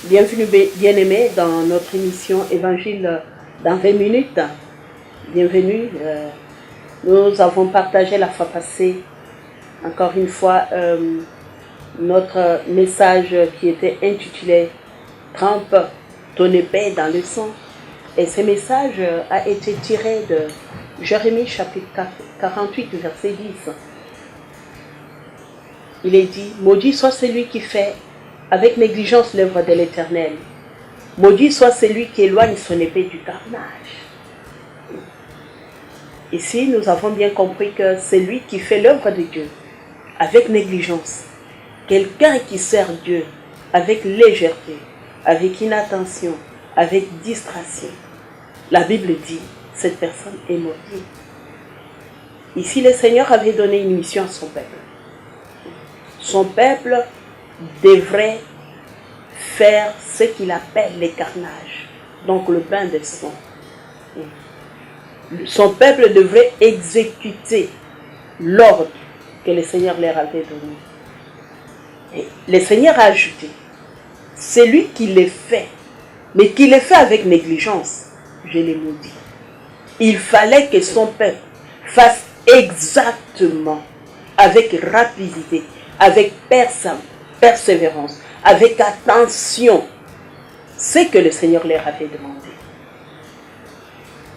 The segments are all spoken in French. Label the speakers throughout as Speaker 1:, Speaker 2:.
Speaker 1: Bienvenue bien-aimés dans notre émission Évangile dans 20 minutes. Bienvenue. Nous avons partagé la fois passée, encore une fois, notre message qui était intitulé « Trempe ton épée dans le sang ». Et ce message a été tiré de Jérémie chapitre 48, verset 10. Il est dit « Maudit soit celui qui fait avec négligence l'œuvre de l'Éternel. Maudit soit celui qui éloigne son épée du carnage. » Ici, nous avons bien compris que celui qui fait l'œuvre de Dieu avec négligence, quelqu'un qui sert Dieu avec légèreté, avec inattention, avec distraction, la Bible dit, cette personne est maudite. Ici, le Seigneur avait donné une mission à son peuple. Son peuple devrait faire ce qu'il appelle les carnages, donc le bain de sang. Son peuple devrait exécuter l'ordre que le Seigneur leur avait donné. Et le Seigneur a ajouté, celui qui les fait, mais qui les fait avec négligence, je l'ai maudit. Il fallait que son peuple fasse exactement, avec rapidité, avec persévérance, avec attention, ce que le Seigneur leur avait demandé.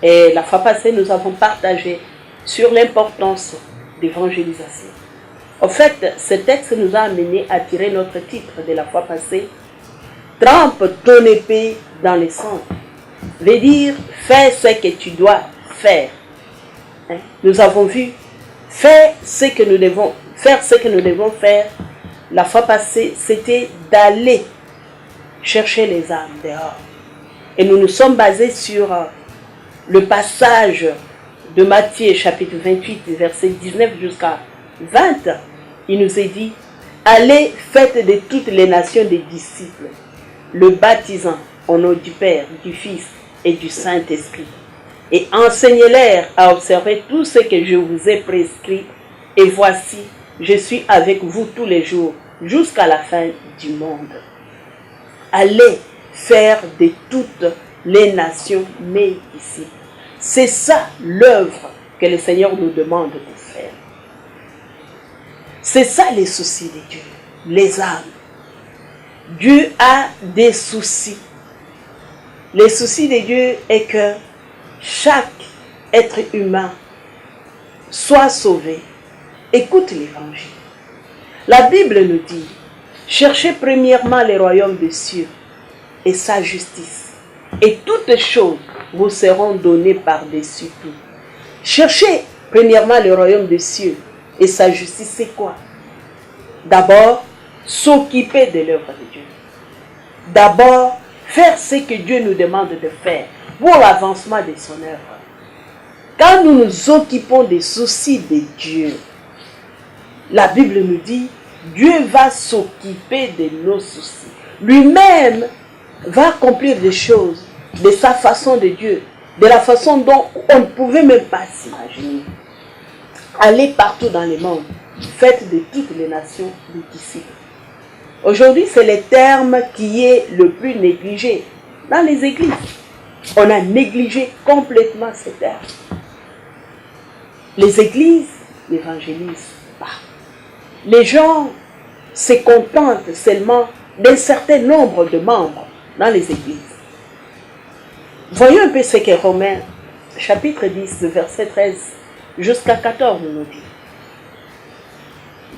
Speaker 1: Et la fois passée, nous avons partagé sur l'importance d'évangélisation. En fait, ce texte nous a amené à tirer notre titre de la fois passée. Trempe ton épée dans le sang. Veut dire, fais ce que tu dois faire. Nous avons vu, faire ce que nous devons faire. La fois passée, c'était d'aller chercher les âmes dehors. Et nous nous sommes basés sur le passage de Matthieu chapitre 28, verset 19 jusqu'à 20. Il nous est dit, allez, faites de toutes les nations des disciples, le baptisant au nom du Père, du Fils et du Saint-Esprit. Et enseignez-leur à observer tout ce que je vous ai prescrit. Et voici, je suis avec vous tous les jours, jusqu'à la fin du monde. Allez faire de toutes les nations mes disciples. C'est ça l'œuvre que le Seigneur nous demande de faire. C'est ça les soucis de Dieu, les âmes. Dieu a des soucis. Les soucis de Dieu est que chaque être humain soit sauvé. Écoute l'évangile. La Bible nous dit, cherchez premièrement le royaume des cieux et sa justice, et toutes choses vous seront données par-dessus tout. Cherchez premièrement le royaume des cieux et sa justice, c'est quoi? D'abord, s'occuper de l'œuvre de Dieu. D'abord, faire ce que Dieu nous demande de faire pour l'avancement de son œuvre. Quand nous nous occupons des soucis de Dieu, la Bible nous dit, Dieu va s'occuper de nos soucis. Lui-même va accomplir des choses de sa façon de Dieu, de la façon dont on ne pouvait même pas s'imaginer. Allez partout dans le monde, faites de toutes les nations des disciples. Aujourd'hui, c'est le terme qui est le plus négligé dans les églises. On a négligé complètement ce terme. Les églises n'évangélisent pas. Les gens se contentent seulement d'un certain nombre de membres dans les églises. Voyons un peu ce que Romains, chapitre 10, verset 13 jusqu'à 14 nous dit.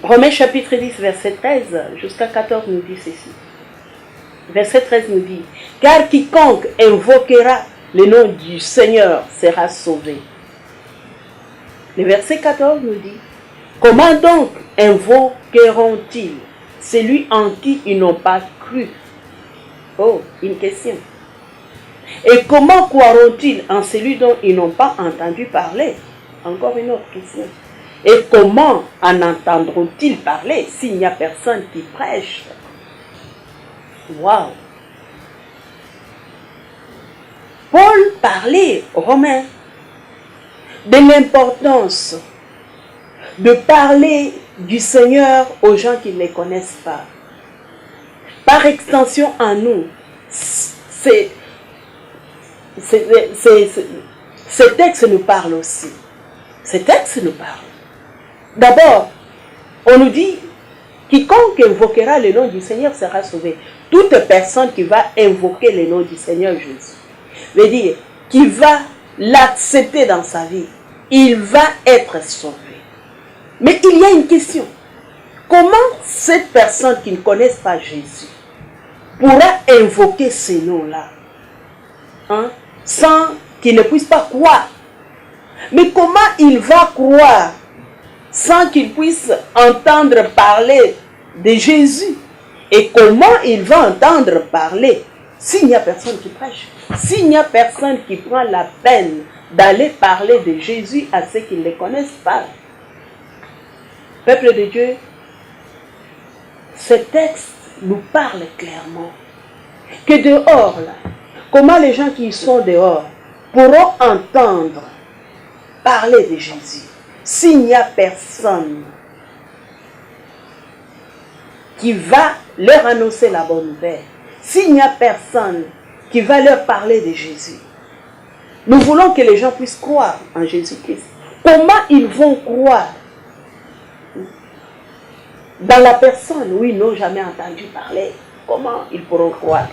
Speaker 1: Romains chapitre 10, verset 13 jusqu'à 14 nous dit ceci. Verset 13 nous dit, « Car quiconque invoquera le nom du Seigneur sera sauvé. » Le verset 14 nous dit, « Comment donc invoqueront-ils celui en qui ils n'ont pas cru ?» Oh, une question. « Et comment croiront-ils en celui dont ils n'ont pas entendu parler ?» Encore une autre question. « Et comment en entendront-ils parler s'il n'y a personne qui prêche ?» Waouh! Paul parlait aux Romains de l'importance de parler du Seigneur aux gens qui ne les connaissent pas. Par extension en nous, ce texte nous parle aussi. Ce texte nous parle. D'abord, on nous dit, quiconque invoquera le nom du Seigneur sera sauvé. Toute personne qui va invoquer le nom du Seigneur Jésus, veut dire, qui va l'accepter dans sa vie, il va être sauvé. Mais il y a une question. Comment cette personne qui ne connaît pas Jésus pourra invoquer ces noms-là, sans qu'il ne puisse pas croire? Mais comment il va croire sans qu'il puisse entendre parler de Jésus? Et comment il va entendre parler s'il n'y a personne qui prêche? S'il n'y a personne qui prend la peine d'aller parler de Jésus à ceux qui ne les connaissent pas? Peuple de Dieu, ce texte nous parle clairement que dehors, là, comment les gens qui sont dehors pourront entendre parler de Jésus s'il n'y a personne qui va leur annoncer la bonne nouvelle, s'il n'y a personne qui va leur parler de Jésus? Nous voulons que les gens puissent croire en Jésus-Christ. Comment ils vont croire dans la personne où ils n'ont jamais entendu parler? Comment ils pourront croire?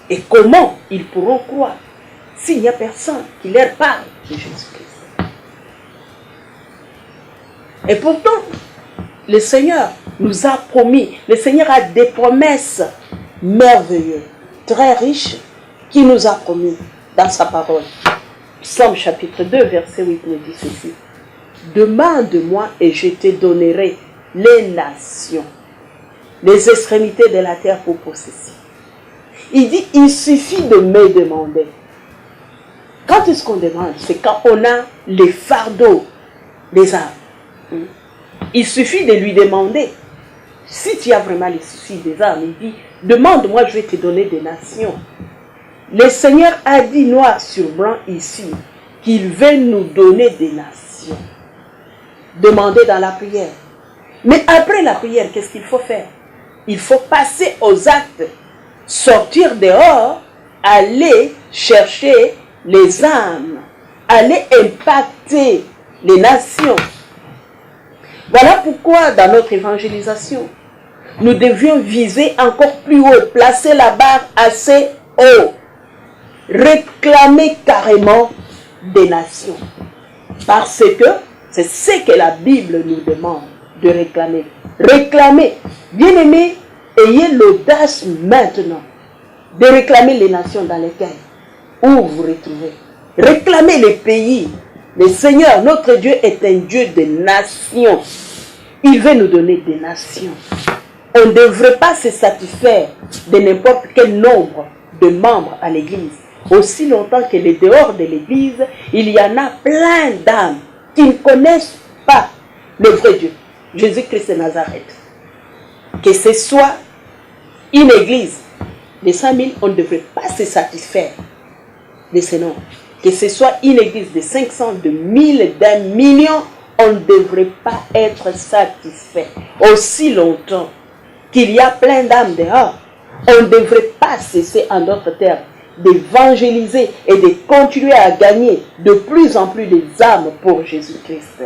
Speaker 1: Et comment ils pourront croire s'il n'y a personne qui leur parle de Jésus-Christ? Et pourtant, le Seigneur nous a promis, le Seigneur a des promesses merveilleuses, très riches, qu'il nous a promis dans sa parole. Psaume chapitre 2, verset 8 nous dit ceci. Demande-moi et je te donnerai les nations, les extrémités de la terre pour possession. Il dit, il suffit de me demander. Quand est-ce qu'on demande? C'est quand on a les fardeaux des âmes. Il suffit de lui demander. Si tu as vraiment les soucis des âmes, il dit, demande-moi, je vais te donner des nations. Le Seigneur a dit noir sur blanc ici qu'il veut nous donner des nations. Demandez dans la prière. Mais après la prière, qu'est-ce qu'il faut faire? Il faut passer aux actes. Sortir dehors, aller chercher les âmes, aller impacter les nations. Voilà pourquoi dans notre évangélisation, nous devions viser encore plus haut, placer la barre assez haut, réclamer carrément des nations. Parce que c'est ce que la Bible nous demande de réclamer. Réclamer, bien-aimés, ayez l'audace maintenant de réclamer les nations dans lesquelles vous vous retrouvez. Réclamez les pays. Le Seigneur, notre Dieu, est un Dieu de nations. Il veut nous donner des nations. On ne devrait pas se satisfaire de n'importe quel nombre de membres à l'Église. Aussi longtemps qu'elle est dehors de l'Église, il y en a plein d'âmes qui ne connaissent pas le vrai Dieu, Jésus-Christ de Nazareth. Que ce soit une église de 5000, on ne devrait pas se satisfaire de ce nom. Que ce soit une église de 500, de 1000, d'un million, on ne devrait pas être satisfait. Aussi longtemps qu'il y a plein d'âmes dehors, on ne devrait pas cesser, en d'autres termes, d'évangéliser et de continuer à gagner de plus en plus des âmes pour Jésus-Christ.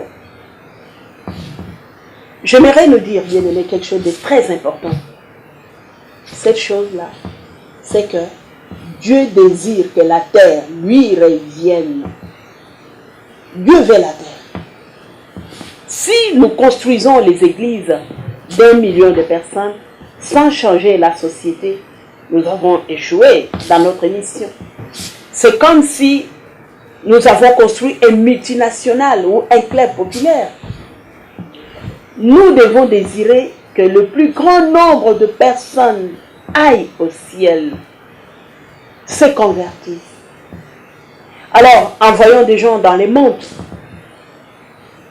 Speaker 1: J'aimerais nous dire, bien-aimés, quelque chose de très important. Cette chose-là, c'est que Dieu désire que la terre lui revienne. Dieu veut la terre. Si nous construisons les églises d'1 million de personnes sans changer la société, nous avons échoué dans notre mission. C'est comme si nous avons construit un multinational ou un club populaire. Nous devons désirer que le plus grand nombre de personnes aillent au ciel, se convertissent. Alors, envoyons des gens dans les mondes.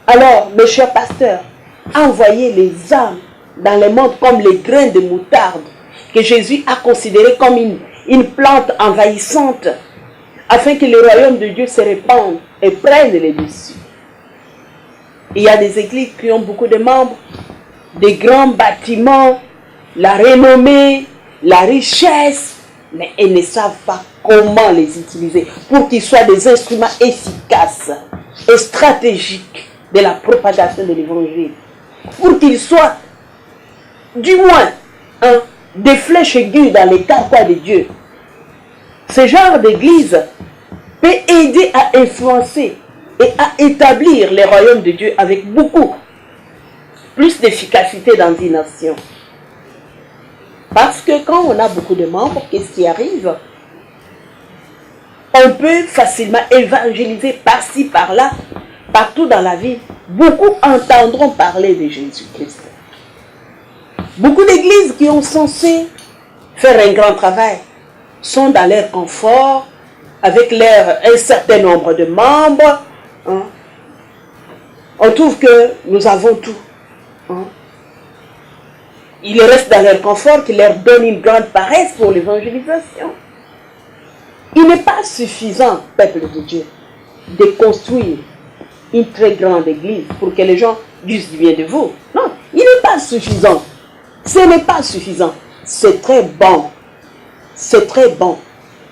Speaker 1: Alors, mes chers pasteurs, envoyez les âmes dans les mondes comme les grains de moutarde que Jésus a considéré comme une plante envahissante, afin que le royaume de Dieu se répande et prenne les dessus. Il y a des églises qui ont beaucoup de membres, des grands bâtiments, la renommée, la richesse, mais elles ne savent pas comment les utiliser pour qu'ils soient des instruments efficaces et stratégiques de la propagation de l'évangile. Pour qu'ils soient, du moins, des flèches aiguës dans les carquois de Dieu. Ce genre d'église peut aider à influencer et à établir les royaumes de Dieu avec beaucoup plus d'efficacité dans une nation. Parce que quand on a beaucoup de membres, qu'est-ce qui arrive? On peut facilement évangéliser par-ci, par-là, partout dans la ville. Beaucoup entendront parler de Jésus-Christ. Beaucoup d'églises qui ont censé faire un grand travail sont dans leur confort, avec un certain nombre de membres. On trouve que nous avons tout. Ils restent dans leur confort qui leur donne une grande paresse pour l'évangélisation. Il n'est pas suffisant, peuple de Dieu, de construire une très grande église pour que les gens disent du bien de vous. Non, il n'est pas suffisant. Ce n'est pas suffisant. C'est très bon. C'est très bon.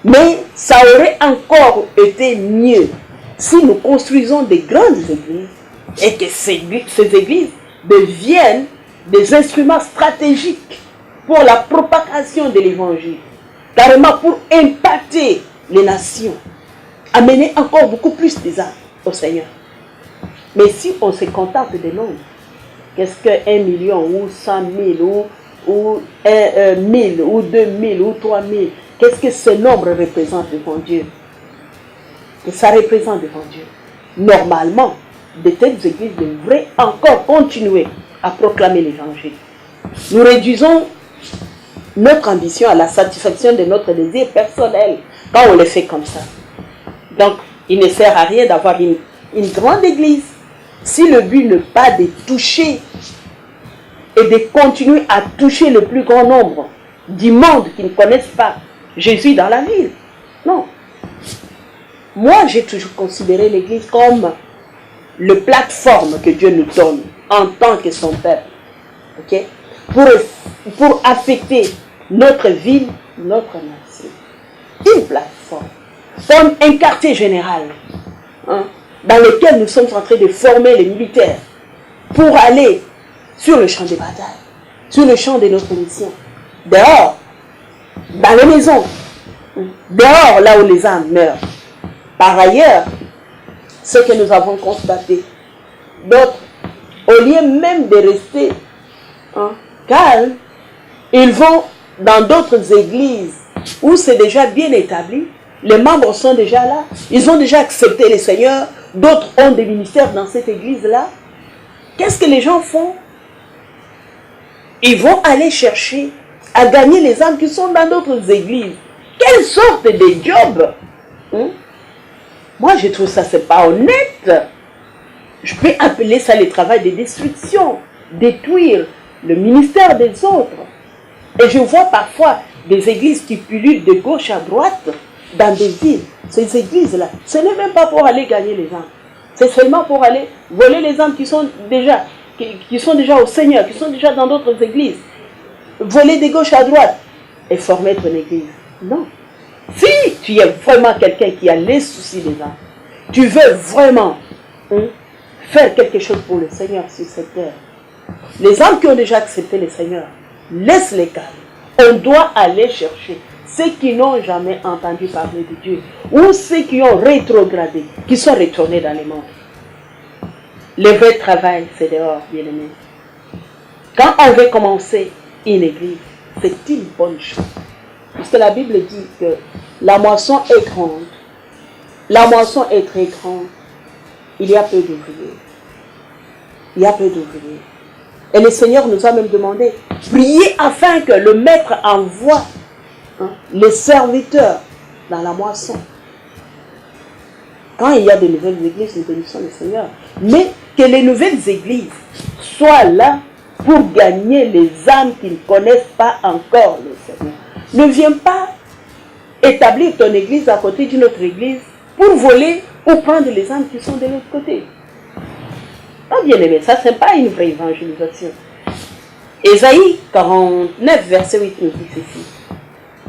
Speaker 1: Mais ça aurait encore été mieux si nous construisons des grandes églises et que ces églises deviennent des instruments stratégiques pour la propagation de l'évangile, carrément pour impacter les nations, amener encore beaucoup plus des âmes au Seigneur. Mais si on se contente des nombres, qu'est-ce que 1 million ou 100 000 ou 1000 ou 2000 ou 3000, qu'est-ce que ce nombre représente devant Dieu? Que ça représente devant Dieu. Normalement, de telles églises devraient encore continuer à proclamer l'évangile. Nous réduisons notre ambition à la satisfaction de notre désir personnel quand on le fait comme ça. Donc, il ne sert à rien d'avoir une grande église si le but n'est pas de toucher et de continuer à toucher le plus grand nombre du monde qui ne connaissent pas Jésus dans la ville. Non. Moi, j'ai toujours considéré l'église comme le plateforme que Dieu nous donne en tant que son peuple. Ok? Pour affecter notre ville, notre nation. Une plateforme. Comme un quartier général dans lequel nous sommes en train de former les militaires pour aller sur le champ de bataille, sur le champ de notre mission. Dehors, dans les maisons, dehors là où les âmes meurent. Par ailleurs, ce que nous avons constaté, d'autres, au lieu même de rester calmes, ils vont dans d'autres églises où c'est déjà bien établi, les membres sont déjà là, ils ont déjà accepté le Seigneur, d'autres ont des ministères dans cette église-là. Qu'est-ce que les gens font? Ils vont aller chercher à gagner les âmes qui sont dans d'autres églises. Quelle sorte de job? Moi, je trouve ça, c'est pas honnête. Je peux appeler ça le travail de destruction, détruire le ministère des autres. Et je vois parfois des églises qui pullulent de gauche à droite dans des villes. Ces églises-là, ce n'est même pas pour aller gagner les âmes. C'est seulement pour aller voler les âmes qui sont déjà au Seigneur, qui sont déjà dans d'autres églises. Voler de gauche à droite et former ton église. Non. Si tu es vraiment quelqu'un qui a les soucis des âmes, tu veux vraiment faire quelque chose pour le Seigneur sur cette terre. Les âmes qui ont déjà accepté le Seigneur, laisse-les calmes. On doit aller chercher ceux qui n'ont jamais entendu parler de Dieu ou ceux qui ont rétrogradé, qui sont retournés dans les mondes. Le vrai travail, c'est dehors, bien-aimés. Quand on veut commencer une église, c'est une bonne chose. Puisque la Bible dit que la moisson est grande. La moisson est très grande. Il y a peu d'ouvriers. Il y a peu d'ouvriers. Et le Seigneur nous a même demandé, priez afin que le Maître envoie les serviteurs dans la moisson. Quand il y a de nouvelles églises, nous bénissons le Seigneur. Mais que les nouvelles églises soient là pour gagner les âmes qui ne connaissent pas encore le Seigneur. Ne viens pas établir ton église à côté d'une autre église pour voler ou prendre les âmes qui sont de l'autre côté. Pas bien aimé, ça c'est pas une vraie évangélisation. Ésaïe 49, verset 8 nous dit ceci.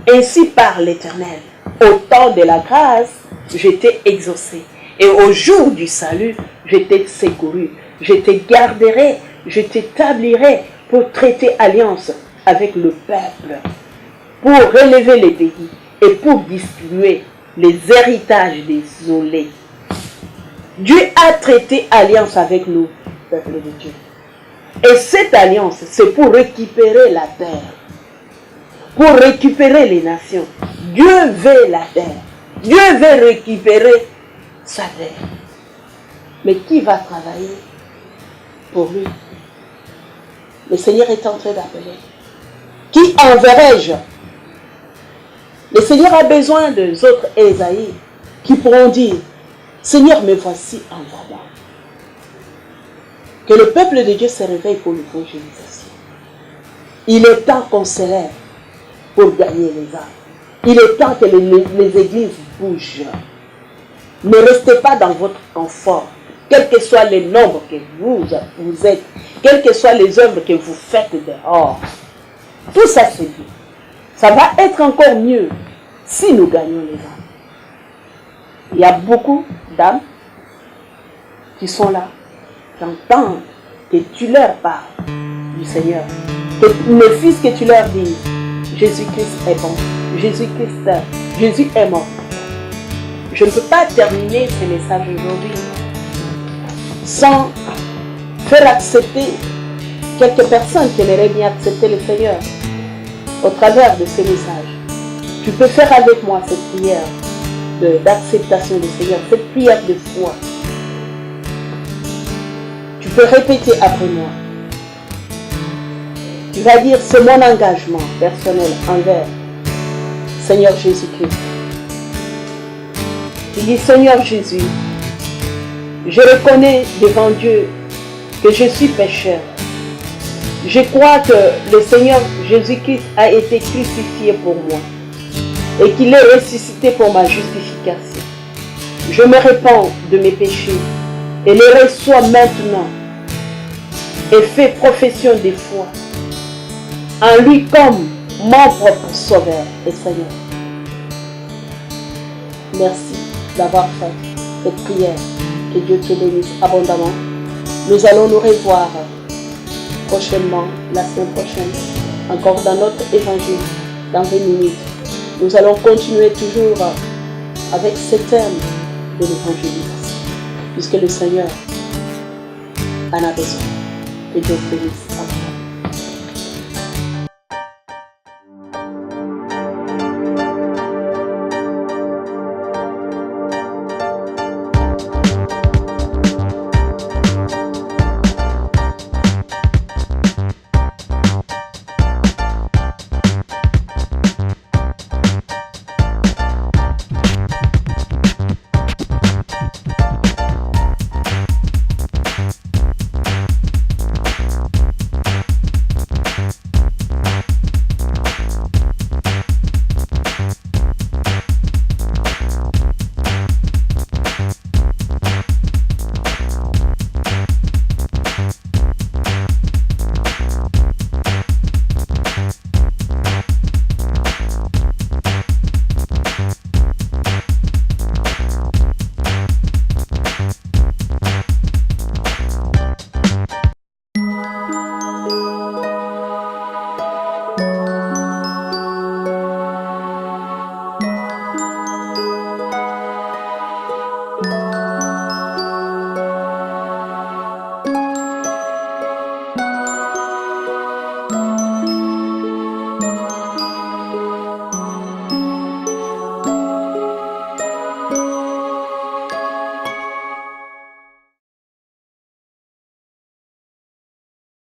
Speaker 1: Ainsi parle l'Éternel. Au temps de la grâce, je t'ai exaucé. Et au jour du salut, je t'ai secouru. Je te garderai, je t'établirai pour traiter alliance avec le peuple, pour relever les pays et pour distribuer les héritages désolés. Dieu a traité alliance avec nous, peuple de Dieu. Et cette alliance, c'est pour récupérer la terre, pour récupérer les nations. Dieu veut la terre. Dieu veut récupérer sa terre. Mais qui va travailler pour lui? Le Seigneur est en train d'appeler. Qui enverrai-je? Le Seigneur a besoin des autres Ésaïe qui pourront dire, Seigneur, me voici, envoie-moi. Que le peuple de Dieu se réveille pour l'évangélisation. Il est temps qu'on se lève pour gagner les âmes. Il est temps que les églises bougent. Ne restez pas dans votre confort. Quel que soit le nombre que vous êtes, quelles que soient les œuvres que vous faites dehors. Tout ça, c'est bien. Ça va être encore mieux si nous gagnons les âmes. Il y a beaucoup d'âmes qui sont là, qui entendent que tu leur parles du Seigneur. Que le Fils que tu leur dises, Jésus-Christ est bon, Jésus est mort. Je ne peux pas terminer ce message aujourd'hui sans faire accepter quelques personnes qui aimeraient bien accepter le Seigneur au travers de ce message. Tu peux faire avec moi cette prière d'acceptation du Seigneur, cette prière de foi. Tu peux répéter après moi. Tu vas dire, c'est mon engagement personnel envers Seigneur Jésus-Christ. Tu dis, Seigneur Jésus, je reconnais devant Dieu que je suis pécheur. Je crois que le Seigneur Jésus-Christ a été crucifié pour moi et qu'il est ressuscité pour ma justification. Je me répands de mes péchés et les reçois maintenant et fais profession de foi en lui comme mon propre Sauveur et Seigneur. Merci d'avoir fait cette prière. Que Dieu te bénisse abondamment. Nous allons nous revoir prochainement, la semaine prochaine, encore dans notre évangile, dans 20 minutes. Nous allons continuer toujours avec ce thème de l'évangélisation, puisque le Seigneur en a besoin. Que Dieu te bénisse.